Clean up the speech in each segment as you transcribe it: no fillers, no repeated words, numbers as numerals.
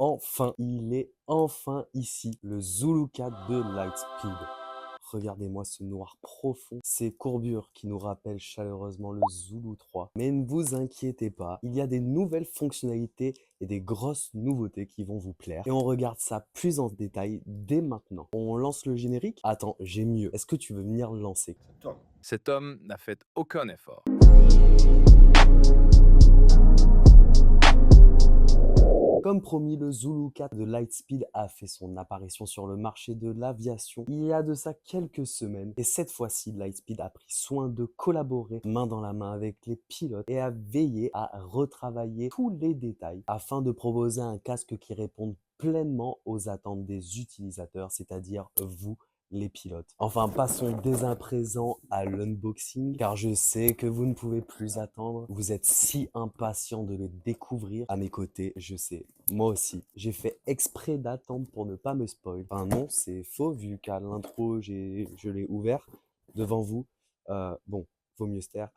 Enfin, il est enfin ici, le Zulu 4 de Lightspeed. Regardez-moi ce noir profond, ces courbures qui nous rappellent chaleureusement le Zulu 3. Mais ne vous inquiétez pas, il y a des nouvelles fonctionnalités et des grosses nouveautés qui vont vous plaire. Et on regarde ça plus en détail dès maintenant. On lance le générique? Attends, j'ai mieux. Est-ce que tu veux venir le lancer? Cet homme n'a fait aucun effort. Comme promis, le Zulu 4 de Lightspeed a fait son apparition sur le marché de l'aviation il y a de ça quelques semaines. Et cette fois-ci, Lightspeed a pris soin de collaborer main dans la main avec les pilotes et a veillé à retravailler tous les détails afin de proposer un casque qui réponde pleinement aux attentes des utilisateurs, c'est-à-dire vous, les pilotes. Enfin, passons dès à présent à l'unboxing, car je sais que vous ne pouvez plus attendre. Vous êtes si impatient de le découvrir. À mes côtés, je sais, moi aussi, j'ai fait exprès d'attendre pour ne pas me spoil. Enfin non, c'est faux, vu qu'à l'intro, je l'ai ouvert devant vous. Bon, vaut mieux se taire.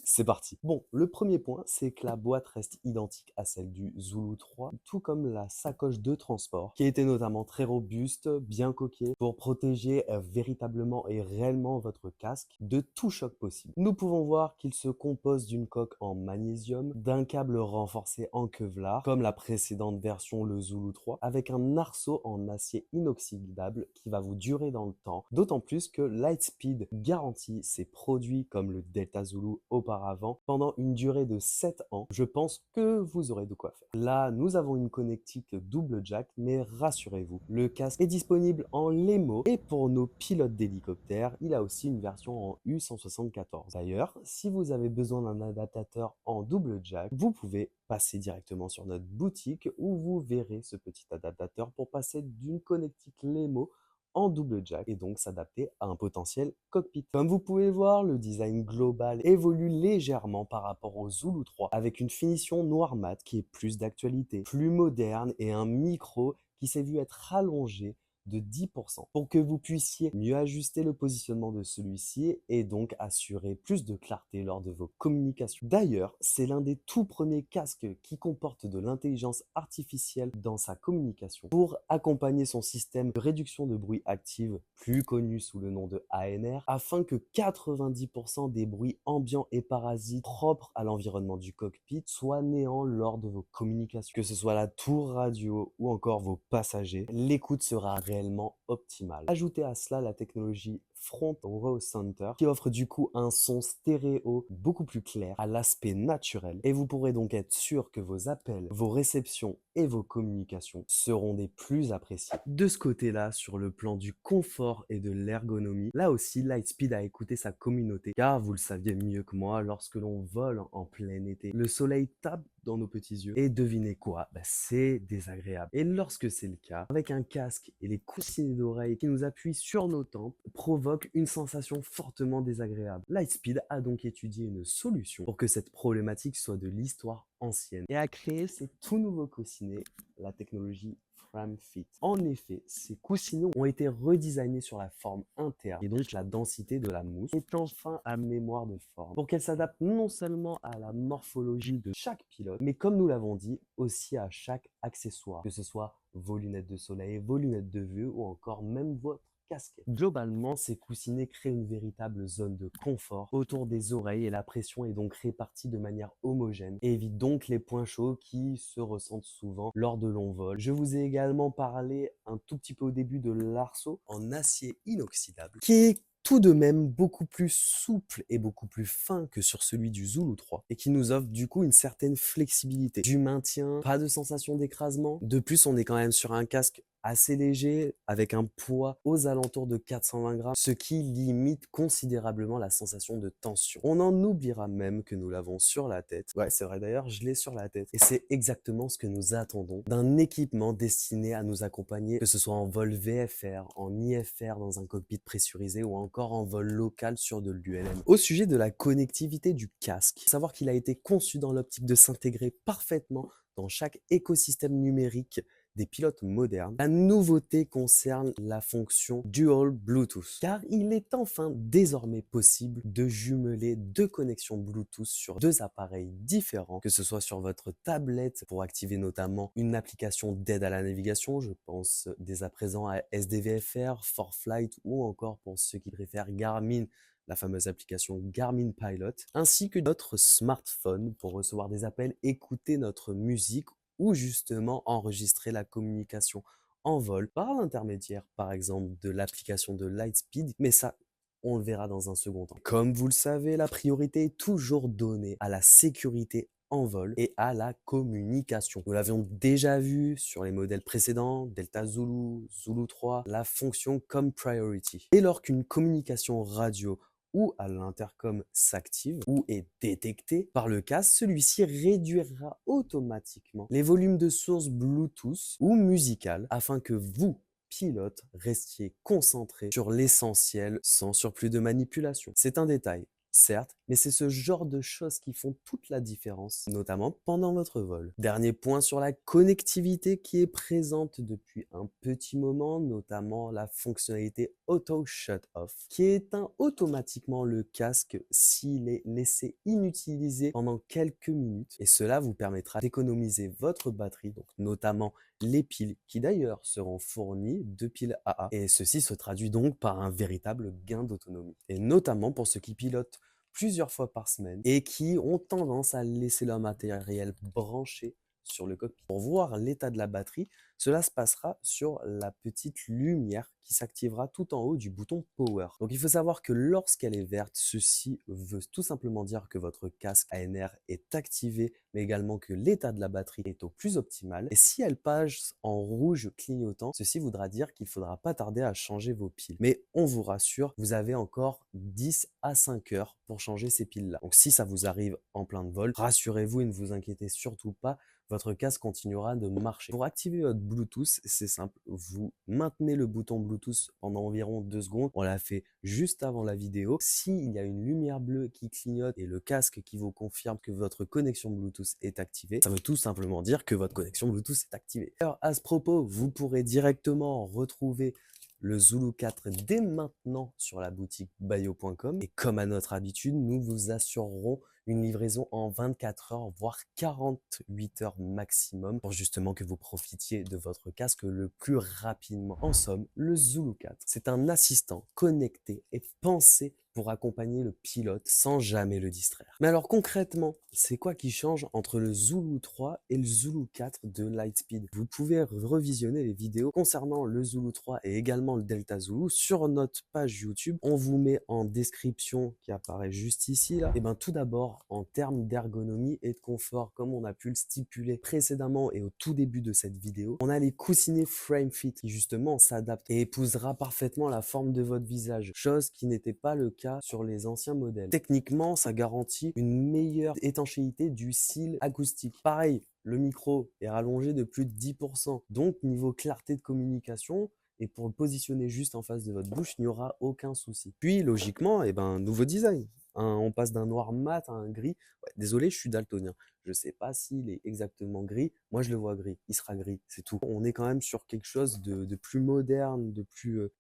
C'est parti. Bon, le premier point, c'est que la boîte reste identique à celle du Zulu 3, tout comme la sacoche de transport, qui était notamment très robuste, bien coquée, pour protéger véritablement et réellement votre casque de tout choc possible. Nous pouvons voir qu'il se compose d'une coque en magnésium, d'un câble renforcé en Kevlar, comme la précédente version, le Zulu 3, avec un arceau en acier inoxydable qui va vous durer dans le temps, d'autant plus que Lightspeed garantit ses produits comme le Delta Zulu auparavant pendant une durée de 7 ans. Je pense que vous aurez de quoi faire. Là, nous avons une connectique double jack, mais rassurez-vous, le casque est disponible en LEMO et pour nos pilotes d'hélicoptère, il a aussi une version en U174. D'ailleurs, si vous avez besoin d'un adaptateur en double jack, vous pouvez passer directement sur notre boutique où vous verrez ce petit adaptateur pour passer d'une connectique LEMO en double jack et donc s'adapter à un potentiel cockpit. Comme vous pouvez voir, le design global évolue légèrement par rapport au Zulu 3 avec une finition noir mat qui est plus d'actualité, plus moderne et un micro qui s'est vu être rallongé de 10% pour que vous puissiez mieux ajuster le positionnement de celui-ci et donc assurer plus de clarté lors de vos communications. D'ailleurs, c'est l'un des tout premiers casques qui comporte de l'intelligence artificielle dans sa communication pour accompagner son système de réduction de bruit active, plus connu sous le nom de ANR, afin que 90% des bruits ambiants et parasites propres à l'environnement du cockpit soient néants lors de vos communications. Que ce soit la tour radio ou encore vos passagers, l'écoute sera réellement optimale. Ajoutez à cela la technologie Front Row Center qui offre du coup un son stéréo beaucoup plus clair à l'aspect naturel et vous pourrez donc être sûr que vos appels, vos réceptions et vos communications seront des plus appréciés. De ce côté-là, sur le plan du confort et de l'ergonomie, là aussi Lightspeed a écouté sa communauté car vous le saviez mieux que moi, lorsque l'on vole en plein été, le soleil tape dans nos petits yeux et devinez quoi, c'est désagréable. Et lorsque c'est le cas, avec un casque et les coussinets d'oreilles qui nous appuient sur nos tempes, provoque une sensation fortement désagréable. Lightspeed a donc étudié une solution pour que cette problématique soit de l'histoire ancienne et a créé ces tout nouveaux coussinets, la technologie FrameFit. En effet, ces coussinets ont été redesignés sur la forme interne et donc la densité de la mousse est enfin à mémoire de forme pour qu'elle s'adapte non seulement à la morphologie de chaque pilote, mais comme nous l'avons dit, aussi à chaque accessoire, que ce soit vos lunettes de soleil, vos lunettes de vue ou encore même votre casquette. Globalement, ces coussinets créent une véritable zone de confort autour des oreilles et la pression est donc répartie de manière homogène et évite donc les points chauds qui se ressentent souvent lors de longs vols. Je vous ai également parlé un tout petit peu au début de l'arceau en acier inoxydable qui est tout de même beaucoup plus souple et beaucoup plus fin que sur celui du Zulu 3 et qui nous offre du coup une certaine flexibilité, du maintien, pas de sensation d'écrasement. De plus, on est quand même sur un casque assez léger avec un poids aux alentours de 420 grammes, ce qui limite considérablement la sensation de tension. On en oubliera même que nous l'avons sur la tête. Ouais, c'est vrai d'ailleurs, je l'ai sur la tête. Et c'est exactement ce que nous attendons d'un équipement destiné à nous accompagner, que ce soit en vol VFR, en IFR dans un cockpit pressurisé ou encore en vol local sur de l'ULM. Au sujet de la connectivité du casque, savoir qu'il a été conçu dans l'optique de s'intégrer parfaitement dans chaque écosystème numérique des pilotes modernes, la nouveauté concerne la fonction Dual Bluetooth, car il est enfin désormais possible de jumeler deux connexions Bluetooth sur deux appareils différents, que ce soit sur votre tablette pour activer notamment une application d'aide à la navigation, je pense dès à présent à SDVFR, ForFlight ou encore pour ceux qui préfèrent Garmin, la fameuse application Garmin Pilot, ainsi que notre smartphone pour recevoir des appels, écouter notre musique ou justement enregistrer la communication en vol par l'intermédiaire par exemple de l'application de Lightspeed, mais ça on le verra dans un second temps. Comme vous le savez, la priorité est toujours donnée à la sécurité en vol et à la communication. Nous l'avions déjà vu sur les modèles précédents, Delta Zulu, Zulu 3, la fonction comme priority. Dès lors qu'une communication radio ou à l'intercom s'active ou est détecté par le casque, celui-ci réduira automatiquement les volumes de source Bluetooth ou musicales afin que vous, pilote, restiez concentré sur l'essentiel sans surplus de manipulation. C'est un détail, certes, mais c'est ce genre de choses qui font toute la différence, notamment pendant votre vol. Dernier point sur la connectivité qui est présente depuis un petit moment, notamment la fonctionnalité Auto Shut Off, qui éteint automatiquement le casque s'il est laissé inutilisé pendant quelques minutes, et cela vous permettra d'économiser votre batterie, donc notamment les piles qui d'ailleurs seront fournies de piles AA, et ceci se traduit donc par un véritable gain d'autonomie, et notamment pour ceux qui pilotent plusieurs fois par semaine et qui ont tendance à laisser leur matériel branché sur le cockpit. Pour voir l'état de la batterie, cela se passera sur la petite lumière qui s'activera tout en haut du bouton Power. Donc il faut savoir que lorsqu'elle est verte, ceci veut tout simplement dire que votre casque ANR est activé, mais également que l'état de la batterie est au plus optimal. Et si elle passe en rouge clignotant, ceci voudra dire qu'il ne faudra pas tarder à changer vos piles. Mais on vous rassure, vous avez encore 10 à 5 heures pour changer ces piles-là. Donc si ça vous arrive en plein de vol, rassurez-vous et ne vous inquiétez surtout pas, votre casque continuera de marcher. Pour activer votre Bluetooth, c'est simple, vous maintenez le bouton Bluetooth pendant environ 2 secondes. On l'a fait juste avant la vidéo. S'il y a une lumière bleue qui clignote et le casque qui vous confirme que votre connexion Bluetooth est activée, ça veut tout simplement dire que votre connexion Bluetooth est activée. Alors à ce propos, vous pourrez directement retrouver le Zulu 4 dès maintenant sur la boutique bayo.com, et comme à notre habitude, nous vous assurerons une livraison en 24 heures, voire 48 heures maximum, pour justement que vous profitiez de votre casque le plus rapidement. En somme, le Zulu 4, c'est un assistant connecté et pensé pour accompagner le pilote sans jamais le distraire. Mais alors concrètement, c'est quoi qui change entre le Zulu 3 et le Zulu 4 de Lightspeed? Vous pouvez revisionner les vidéos concernant le Zulu 3 et également le Delta Zulu sur notre page YouTube. On vous met en description qui apparaît juste ici là. Et bien tout d'abord, en termes d'ergonomie et de confort, comme on a pu le stipuler précédemment et au tout début de cette vidéo, on a les coussinets Frame Fit qui justement s'adaptent et épousera parfaitement la forme de votre visage, chose qui n'était pas le cas sur les anciens modèles. Techniquement, ça garantit une meilleure étanchéité du cil acoustique. Pareil, le micro est rallongé de plus de 10%. Donc, niveau clarté de communication, et pour le positionner juste en face de votre bouche, il n'y aura aucun souci. Puis, logiquement, nouveau design. On passe d'un noir mat à un gris. Ouais, désolé, je suis daltonien. Je sais pas s'il est exactement gris. Moi, je le vois gris. Il sera gris, c'est tout. On est quand même sur quelque chose de plus moderne, de plus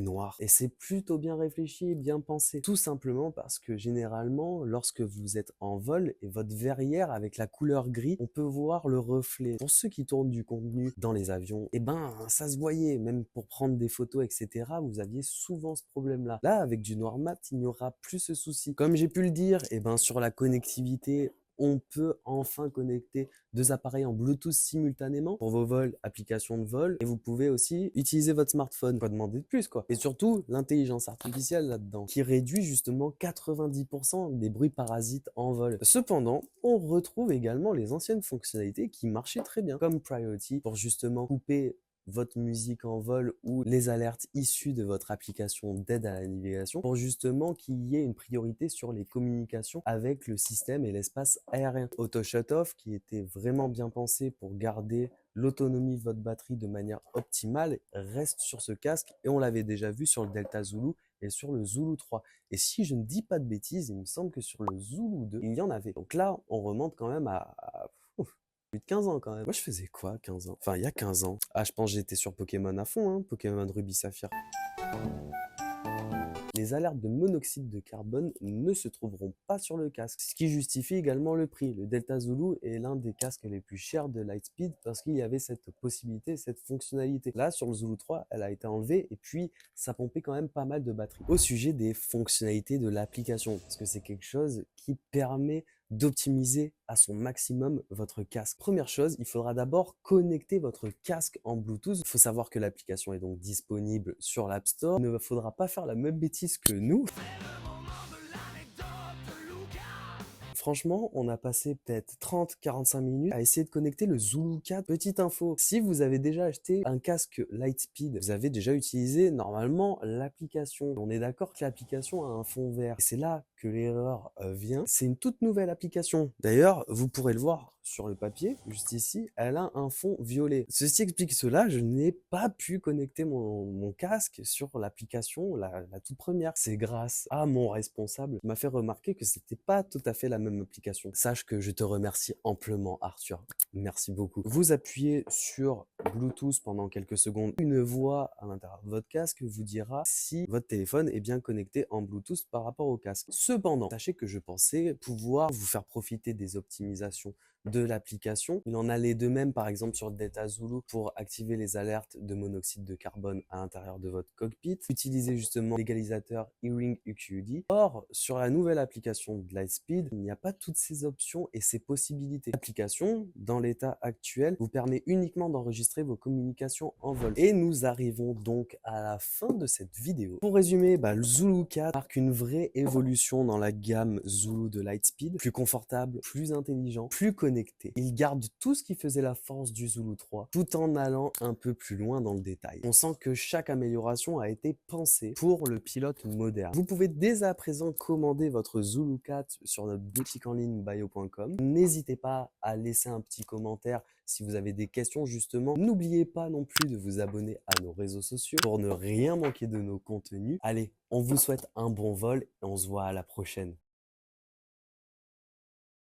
noir. Et c'est plutôt bien réfléchi et bien pensé. Tout simplement parce que généralement, lorsque vous êtes en vol et votre verrière avec la couleur gris, on peut voir le reflet. Pour ceux qui tournent du contenu dans les avions, ça se voyait. Même pour prendre des photos, etc., vous aviez souvent ce problème-là. Là, avec du noir mat, il n'y aura plus ce souci. Comme j'ai pu le dire, sur la connectivité, on peut enfin connecter deux appareils en Bluetooth simultanément pour vos vols, applications de vol, et vous pouvez aussi utiliser votre smartphone. Pas demander de plus, quoi. Et surtout, l'intelligence artificielle là-dedans, qui réduit justement 90% des bruits parasites en vol. Cependant, on retrouve également les anciennes fonctionnalités qui marchaient très bien, comme Priority, pour justement couper votre musique en vol ou les alertes issues de votre application d'aide à la navigation pour justement qu'il y ait une priorité sur les communications avec le système et l'espace aérien. Auto Shut Off qui était vraiment bien pensé pour garder l'autonomie de votre batterie de manière optimale reste sur ce casque et on l'avait déjà vu sur le Delta Zulu et sur le Zulu 3. Et si je ne dis pas de bêtises, il me semble que sur le Zulu 2, il y en avait. Donc là, on remonte quand même à Plus de 15 ans quand même. Moi, je faisais quoi à 15 ans? Enfin, il y a 15 ans. Ah, je pense que j'étais sur Pokémon à fond, hein. Pokémon Ruby Saphir. Les alertes de monoxyde de carbone ne se trouveront pas sur le casque, ce qui justifie également le prix. Le Delta Zulu est l'un des casques les plus chers de Lightspeed parce qu'il y avait cette possibilité, cette fonctionnalité. Là, sur le Zulu 3, elle a été enlevée et puis ça pompait quand même pas mal de batterie. Au sujet des fonctionnalités de l'application, parce que c'est quelque chose qui permet d'optimiser à son maximum votre casque. Première chose, il faudra d'abord connecter votre casque en Bluetooth. Il faut savoir que l'application est donc disponible sur l'App Store. Il ne faudra pas faire la même bêtise que nous. Franchement, on a passé peut-être 30-45 minutes à essayer de connecter le Zulu 4. Petite info, si vous avez déjà acheté un casque Lightspeed, vous avez déjà utilisé normalement l'application. On est d'accord que l'application a un fond vert. Et c'est là que l'erreur vient. C'est une toute nouvelle application. D'ailleurs, vous pourrez le voir sur le papier, juste ici, elle a un fond violet. Ceci explique cela, je n'ai pas pu connecter mon casque sur l'application, la toute première. C'est grâce à mon responsable qui m'a fait remarquer que c'était pas tout à fait la même application. Sache que je te remercie amplement, Arthur. Merci beaucoup. Vous appuyez sur Bluetooth pendant quelques secondes. Une voix à l'intérieur de votre casque vous dira si votre téléphone est bien connecté en Bluetooth par rapport au casque. Cependant, sachez que je pensais pouvoir vous faire profiter des optimisations de l'application. Il en allait de même par exemple sur Delta Zulu pour activer les alertes de monoxyde de carbone à l'intérieur de votre cockpit. Utilisez justement l'égalisateur Hearing EQD. Or, sur la nouvelle application de Lightspeed, il n'y a pas toutes ces options et ces possibilités. L'application, dans l'état actuel, vous permet uniquement d'enregistrer vos communications en vol. Et nous arrivons donc à la fin de cette vidéo. Pour résumer, le Zulu 4 marque une vraie évolution dans la gamme Zulu de Lightspeed. Plus confortable, plus intelligent, plus connecté. Il garde tout ce qui faisait la force du Zulu 3, tout en allant un peu plus loin dans le détail. On sent que chaque amélioration a été pensée pour le pilote moderne. Vous pouvez dès à présent commander votre Zulu 4 sur notre boutique en ligne bio.com. N'hésitez pas à laisser un petit commentaire si vous avez des questions justement. N'oubliez pas non plus de vous abonner à nos réseaux sociaux pour ne rien manquer de nos contenus. Allez, on vous souhaite un bon vol et on se voit à la prochaine.